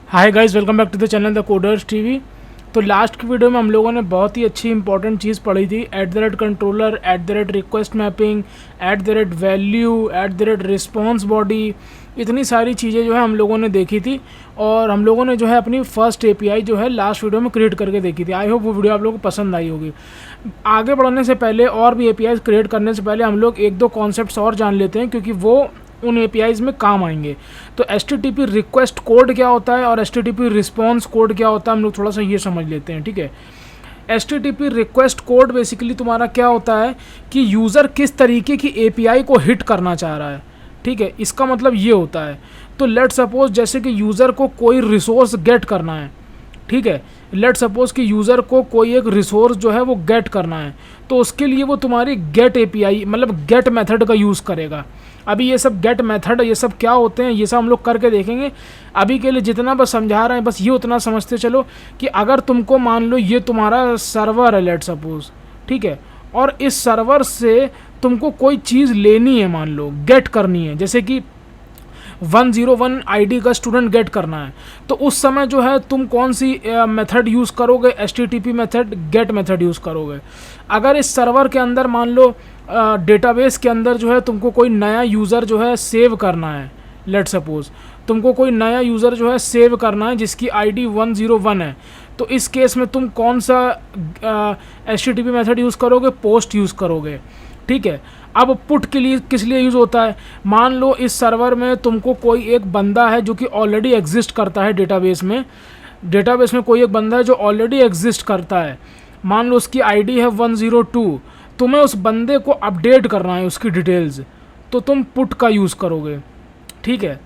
Hi guys, welcome back to the channel the coders TV. तो last की video में हम लोगों ने बहुत ही अच्छी इंपॉर्टेंट चीज़ पढ़ी थी। @Controller, @request mapping, @value, @response body, इतनी सारी चीज़ें जो है हम लोगों ने देखी थी। और हम लोगों ने जो है अपनी फर्स्ट API जो है लास्ट वीडियो में क्रिएट करके देखी थी। आई होप वो वीडियो आप लोगों को पसंद आई होगी। आगे बढ़ने से पहले और भी APIs क्रिएट करने से पहले हम लोग एक दो कॉन्सेप्ट्स और जान लेते हैं, क्योंकि वो उन APIs में काम आएंगे। तो HTTP रिक्वेस्ट कोड क्या होता है और HTTP रिस्पॉन्स कोड क्या होता है, हम लोग थोड़ा सा ये समझ लेते हैं। ठीक है, HTTP रिक्वेस्ट कोड बेसिकली तुम्हारा क्या होता है कि यूज़र किस तरीके की API को हिट करना चाह रहा है। ठीक है, इसका मतलब ये होता है। तो लेट सपोज जैसे कि यूज़र को कोई रिसोर्स गेट करना है। ठीक है, लेट सपोज कि यूज़र को कोई एक रिसोर्स जो है वो गेट करना है, तो उसके लिए वो तुम्हारी गेट API मतलब गेट मेथड का यूज़ करेगा। अभी ये सब गेट मेथड ये सब क्या होते हैं ये सब हम लोग करके देखेंगे। अभी के लिए जितना बस समझा रहे हैं बस ये उतना समझते चलो कि अगर तुमको मान लो ये तुम्हारा सर्वर है लेट सपोज, ठीक है, और इस सर्वर से तुमको कोई चीज़ लेनी है, मान लो गेट करनी है, जैसे कि 101 ID का स्टूडेंट गेट करना है, तो उस समय जो है तुम कौन सी मेथड यूज़ करोगे? HTTP method, get method use करोगे। अगर इस सर्वर के अंदर मान लो डेटाबेस के अंदर जो है तुमको कोई नया यूज़र जो है सेव करना है, लेट सपोज तुमको कोई नया यूज़र जो है सेव करना है जिसकी ID 101 है, तो इस केस में तुम कौन सा HTTP मेथड यूज़ करोगे? पोस्ट यूज़ करोगे। ठीक है, अब पुट के लिए किस लिए यूज़ होता है? मान लो इस सर्वर में तुमको कोई एक बंदा है जो कि ऑलरेडी एग्जिस्ट करता है डेटाबेस में कोई एक बंदा है जो ऑलरेडी एग्जिस्ट करता है, मान लो उसकी ID है 102, तुम्हें उस बंदे को अपडेट करना है उसकी डिटेल्स, तो तुम पुट का यूज़ करोगे। ठीक है,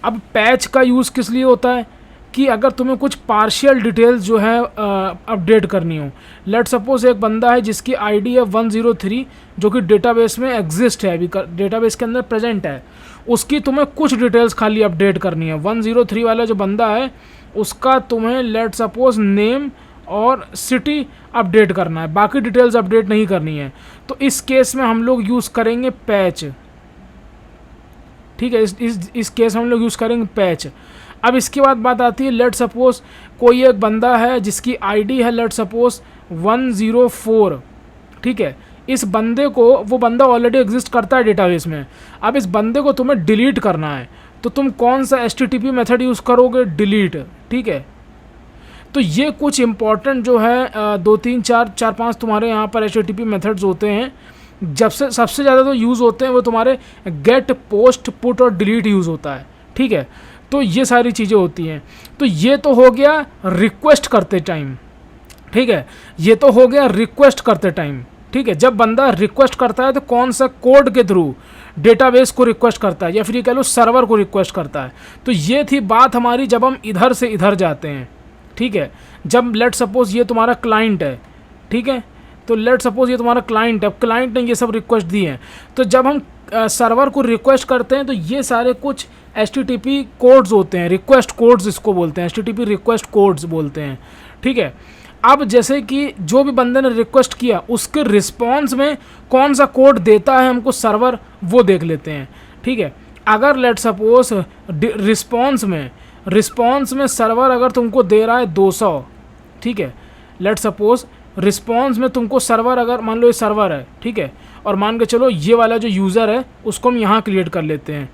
अब पैच का यूज़ किस लिए होता है कि अगर तुम्हें कुछ पार्शियल डिटेल्स जो है अपडेट करनी हो। लेट सपोज एक बंदा है जिसकी ID है 103 जो कि डेटाबेस में एग्जिस्ट है, अभी डेटाबेस के अंदर प्रेजेंट है, उसकी तुम्हें कुछ डिटेल्स खाली अपडेट करनी है। 103 वाला जो बंदा है उसका तुम्हें लेट सपोज नेम और सिटी अपडेट करना है, बाकी डिटेल्स अपडेट नहीं करनी है। तो इस केस में हम लोग यूज़ करेंगे पैच। ठीक है, इस केस में हम लोग यूज़ करेंगे पैच। अब इसके बाद बात आती है, लेट सपोज कोई एक बंदा है जिसकी ID है लेट सपोज 104। ठीक है, इस बंदे को, वो बंदा ऑलरेडी एग्जिस्ट करता है डेटाबेस में, अब इस बंदे को तुम्हें डिलीट करना है, तो तुम कौन सा HTTP मेथड यूज़ करोगे? डिलीट। ठीक है, तो ये कुछ इंपॉर्टेंट जो है 2 3 4 4 5 तुम्हारे यहाँ पर HTTP मेथड्स होते हैं। जब से सबसे ज़्यादा तो यूज़ होते हैं वो तुम्हारे गेट, पोस्ट, पुट और डिलीट यूज़ होता है। ठीक है, तो ये सारी चीज़ें होती हैं। तो ये तो हो गया रिक्वेस्ट करते टाइम। ठीक है, ये तो हो गया रिक्वेस्ट करते टाइम। ठीक है, जब बंदा रिक्वेस्ट करता है तो कौन सा कोड के थ्रू? डेटाबेस को रिक्वेस्ट करता है या फिर ये कह लो सर्वर को रिक्वेस्ट करता है। तो ये थी बात हमारी जब हम इधर से इधर जाते हैं। ठीक है, जब लेट सपोज ये तुम्हारा क्लाइंट है, ठीक है, तो लेट सपोज ये तुम्हारा क्लाइंट है, क्लाइंट ने ये सब रिक्वेस्ट दी हैं, तो जब हम सर्वर को रिक्वेस्ट करते हैं तो ये सारे कुछ HTTP कोड्स होते हैं, रिक्वेस्ट कोड्स इसको बोलते हैं, HTTP रिक्वेस्ट कोड्स बोलते हैं। ठीक है, अब जैसे कि जो भी बंदे ने रिक्वेस्ट किया उसके रिस्पॉन्स में कौन सा कोड देता है हमको सर्वर, वो देख लेते हैं। ठीक है, अगर लेट सपोज रिस्पॉन्स में सर्वर अगर तुमको दे रहा है 200, ठीक है, लेट सपोज रिस्पॉन्स में तुमको सर्वर, अगर मान लो ये सर्वर है, ठीक है, और मान के चलो ये वाला जो यूज़र है उसको हम यहाँ क्रिएट कर लेते हैं,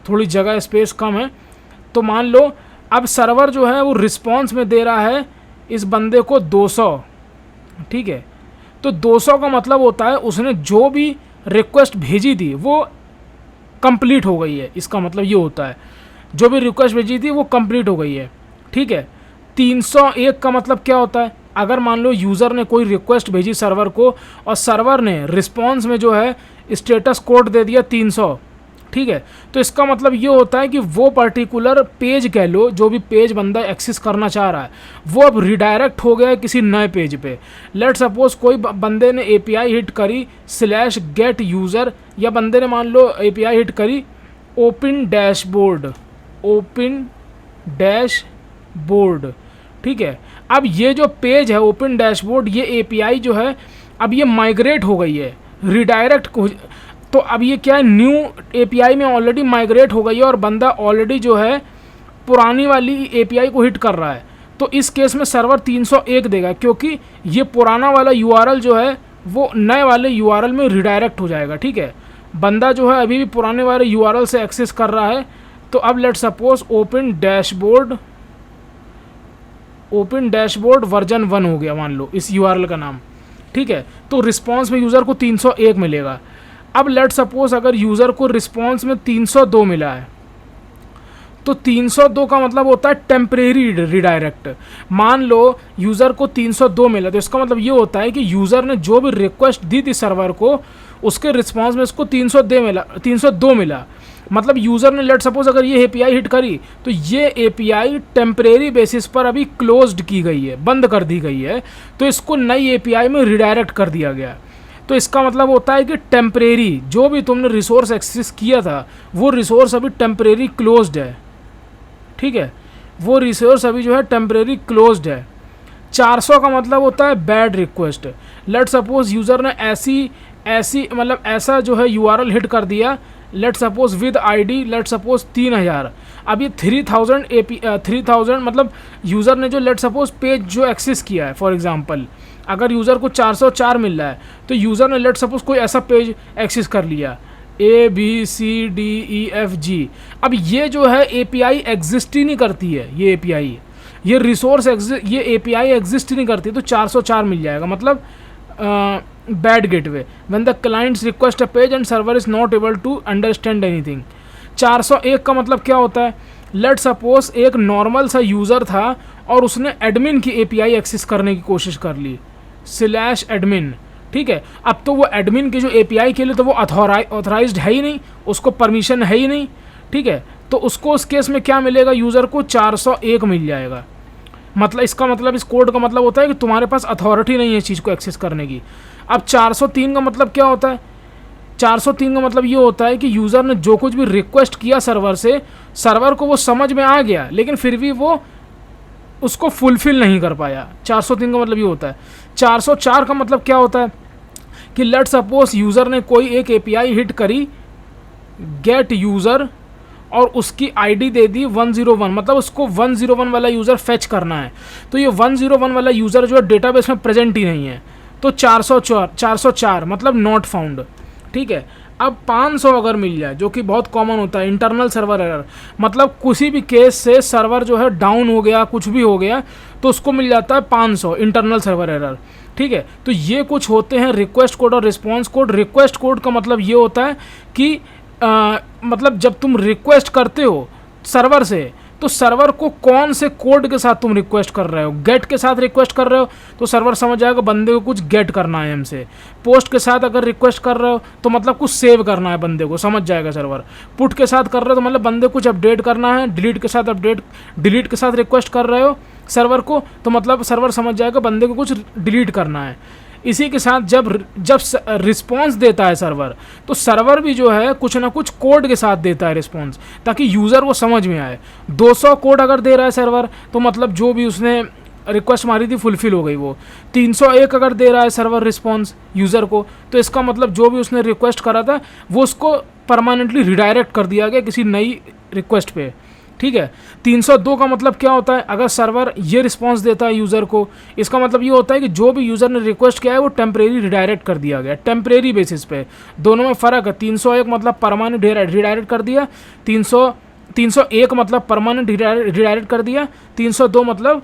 थोड़ी जगह स्पेस कम है, तो मान लो अब सर्वर जो है वो रिस्पॉन्स में दे रहा है इस बंदे को 200। ठीक है, तो 200 का मतलब होता है उसने जो भी रिक्वेस्ट भेजी थी वो कंप्लीट हो गई है, इसका मतलब ये होता है जो भी रिक्वेस्ट भेजी थी वो कंप्लीट हो गई है। ठीक है, 301 का मतलब क्या होता है? अगर मान लो यूज़र ने कोई रिक्वेस्ट भेजी सर्वर को और सर्वर ने रिस्पॉन्स में जो है स्टेटस कोड दे दिया 300, ठीक है, तो इसका मतलब ये होता है कि वो पर्टिकुलर पेज कह लो, जो भी पेज बंदा एक्सेस करना चाह रहा है वो अब रिडायरेक्ट हो गया है किसी नए पेज पे। लेट सपोज कोई बंदे ने API हिट करी /get यूज़र, या बंदे ने मान लो API हिट करी ओपन डैशबोर्ड। ठीक है, अब ये जो पेज है ओपन डैशबोर्ड, ये API जो है अब ये माइग्रेट हो गई है, रिडायरेक्ट, तो अब ये क्या है, न्यू API में ऑलरेडी माइग्रेट हो गई है और बंदा ऑलरेडी जो है पुरानी वाली एपीआई को हिट कर रहा है, तो इस केस में सर्वर 301 देगा, क्योंकि ये पुराना वाला यूआरएल जो है वो नए वाले यूआरएल में रिडायरेक्ट हो जाएगा। ठीक है, बंदा जो है अभी भी पुराने वाले यूआरएल से एक्सेस कर रहा है। तो अब let suppose open dashboard version 1 हो गया मान लो इस यूआरएल का नाम। ठीक है, तो रिस्पॉन्स में यूज़र को 301 मिलेगा। अब लेट सपोज अगर यूज़र को रिस्पॉन्स में 302 मिला है, तो 302 का मतलब होता है टेम्परेरी रिडायरेक्ट। मान लो यूज़र को 302 मिला, तो इसका मतलब ये होता है कि यूज़र ने जो भी रिक्वेस्ट दी थी सर्वर को, उसके रिस्पॉन्स में इसको 302 मिला। मतलब यूज़र ने लेट सपोज अगर ये एपीआई हिट करी, तो ये एपीआई टेम्परेरी बेसिस पर अभी क्लोज्ड की गई है, बंद कर दी गई है, तो इसको नई एपीआई में रिडायरेक्ट कर दिया गया। तो इसका मतलब होता है कि टेम्परेरी जो भी तुमने रिसोर्स एक्सेस किया था, वो रिसोर्स अभी टेम्परेरी क्लोज्ड है। ठीक है, वो रिसोर्स अभी जो है टेम्परेरी क्लोज्ड है। 400 का मतलब होता है bad request. Let suppose user ने ऐसी मतलब ऐसा जो है यूआरएल हिट कर दिया, let suppose with ID let suppose 3000। अब ये 3000 मतलब यूज़र ने जो लेट सपोज पेज जो एक्सेस किया है, फॉर एग्जांपल अगर यूज़र को 404 मिल रहा है, तो यूज़र ने लेट सपोज कोई ऐसा पेज एक्सेस कर लिया ABCDEFG। अब ये जो है एपीआई एग्जिस्ट ही नहीं करती है, ये एपीआई, ये रिसोर्स ये एपीआई एग्जिस्ट ही नहीं करती, तो 404 मिल जाएगा। मतलब bad gateway when the clients request a page and server is not able to understand anything. 401 का मतलब क्या होता है, लेट सपोज एक नॉर्मल सा यूज़र था और उसने एडमिन की एपीआई एक्सेस करने की कोशिश कर ली /admin। ठीक है, अब तो वो एडमिन की जो एपीआई के लिए तो वो ऑथराइज्ड है ही नहीं, उसको परमिशन है ही नहीं। ठीक है, तो उसको उस केस में क्या मिलेगा, यूज़र को 401 मिल जाएगा। मतलब इसका मतलब इस कोड का मतलब होता है कि तुम्हारे पास अथॉरिटी नहीं है चीज़ को एक्सेस करने की। अब 403 का मतलब क्या होता है, 403 का मतलब ये होता है कि यूज़र ने जो कुछ भी रिक्वेस्ट किया सर्वर से, सर्वर को वो समझ में आ गया, लेकिन फिर भी वो उसको फुलफिल नहीं कर पाया। 403 का मतलब ये होता है। 404 का मतलब क्या होता है कि लेट सपोज यूज़र ने कोई एक एपीआई हिट करी गेट यूज़र और उसकी आईडी दे दी 101, मतलब उसको 101 वाला यूज़र फेच करना है, तो ये 101 वाला यूज़र जो है डेटाबेस में प्रेजेंट ही नहीं है, तो 404 मतलब नॉट फाउंड। ठीक है, अब 500 अगर मिल जाए, जो कि बहुत कॉमन होता है, इंटरनल सर्वर एरर, मतलब किसी भी केस से सर्वर जो है डाउन हो गया, कुछ भी हो गया, तो उसको मिल जाता है 500 इंटरनल सर्वर एरर। ठीक है, तो ये कुछ होते हैं रिक्वेस्ट कोड और रिस्पॉन्स कोड। रिक्वेस्ट कोड का मतलब ये होता है कि मतलब जब तुम रिक्वेस्ट करते हो सर्वर से, तो सर्वर को कौन से कोड के साथ तुम रिक्वेस्ट कर रहे हो। गेट के साथ रिक्वेस्ट कर रहे हो तो सर्वर समझ जाएगा बंदे को कुछ गेट करना है हमसे। पोस्ट के साथ अगर रिक्वेस्ट कर रहे हो तो मतलब कुछ सेव करना है बंदे को, समझ जाएगा सर्वर। पुट के साथ कर रहे हो तो मतलब बंदे कुछ अपडेट करना है। डिलीट के साथ रिक्वेस्ट कर रहे हो सर्वर को, तो मतलब सर्वर समझ जाएगा बंदे को कुछ डिलीट करना है। इसी के साथ जब रिस्पॉन्स देता है सर्वर, तो सर्वर भी जो है कुछ ना कुछ कोड के साथ देता है रिस्पॉन्स, ताकि यूज़र वो समझ में आए। 200 कोड अगर दे रहा है सर्वर, तो मतलब जो भी उसने रिक्वेस्ट मारी थी फुलफिल हो गई वो। 301 अगर दे रहा है सर्वर रिस्पॉन्स यूज़र को, तो इसका मतलब जो भी उसने रिक्वेस्ट करा था वो उसको परमानेंटली रिडायरेक्ट कर दिया गया किसी नई रिक्वेस्ट पे। ठीक है, 302 का मतलब क्या होता है, अगर सर्वर ये रिस्पांस देता है यूज़र को, इसका मतलब ये होता है कि जो भी यूज़र ने रिक्वेस्ट किया है वो टेम्परेरी रिडायरेक्ट कर दिया गया, टेम्परेरी बेसिस पे। दोनों में फ़र्क है। 301 मतलब परमानेंट रिडायरेक्ट कर दिया, 301 मतलब परमानेंट रिडायरेक्ट कर दिया, 302 मतलब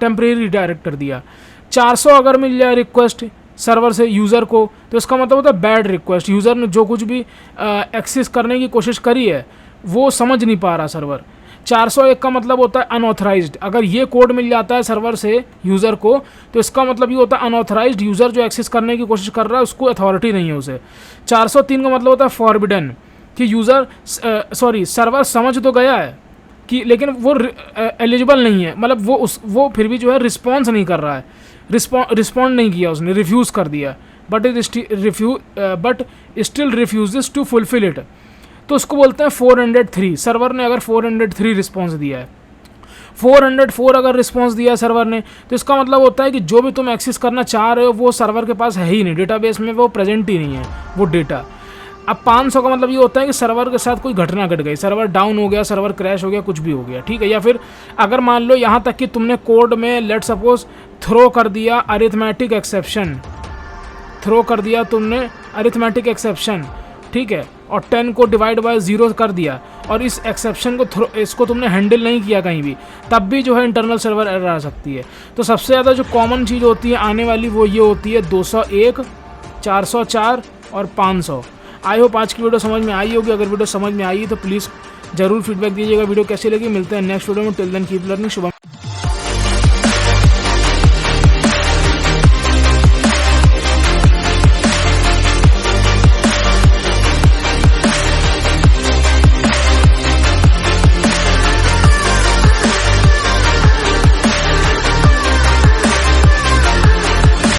टेम्परेरी रिडायरेक्ट कर दिया। 400 अगर मिल जाए रिक्वेस्ट सर्वर से यूज़र को, तो इसका मतलब होता है बैड रिक्वेस्ट। यूज़र ने जो कुछ भी एक्सेस करने की कोशिश करी है वो समझ नहीं पा रहा सर्वर। 401 का मतलब होता है अनऑथराइज्ड। अगर ये कोड मिल जाता है सर्वर से यूज़र को, तो इसका मतलब ये होता है अनऑथराइज्ड, यूज़र जो एक्सेस करने की कोशिश कर रहा है उसको अथॉरिटी नहीं है उसे। 403 का मतलब होता है फॉरबिडन, कि यूज़र सर्वर समझ तो गया है कि, लेकिन वो एलिजिबल नहीं है, मतलब वो फिर भी जो है रिस्पॉन्स नहीं कर रहा है, रिस्पॉन्ड नहीं किया उसने, रिफ्यूज़ कर दिया, but still refuses to fulfil it, तो उसको बोलते हैं 403। सर्वर ने अगर 403 रिस्पॉन्स दिया है, 404 अगर रिस्पॉन्स दिया है सर्वर ने, तो इसका मतलब होता है कि जो भी तुम एक्सेस करना चाह रहे हो वो सर्वर के पास है ही नहीं, डेटाबेस में वो प्रेजेंट ही नहीं है वो डेटा। अब 500 का मतलब ये होता है कि सर्वर के साथ कोई घटना घट गई, सर्वर डाउन हो गया, सर्वर क्रैश हो गया, कुछ भी हो गया, ठीक है। या फिर अगर मान लो यहाँ तक कि तुमने कोड में लेट सपोज थ्रो कर दिया अरिथमेटिक एक्सेप्शन, थ्रो कर दिया तुमने अरिथमेटिक एक्सेप्शन, ठीक है, और 10 को डिवाइड बाय 0 कर दिया, और इस एक्सेप्शन को इसको तुमने हैंडल नहीं किया कहीं भी, तब भी जो है इंटरनल सर्वर एरर आ सकती है। तो सबसे ज़्यादा जो कॉमन चीज़ होती है आने वाली वो ये होती है 201, 404 और 500। आई होप आज की वीडियो समझ में आई होगी। अगर वीडियो समझ में आई तो प्लीज़ ज़रूर फीडबैक दीजिएगा वीडियो कैसी लगी। मिलते हैं नेक्स्ट वीडियो में। Till then keep learning. शुभ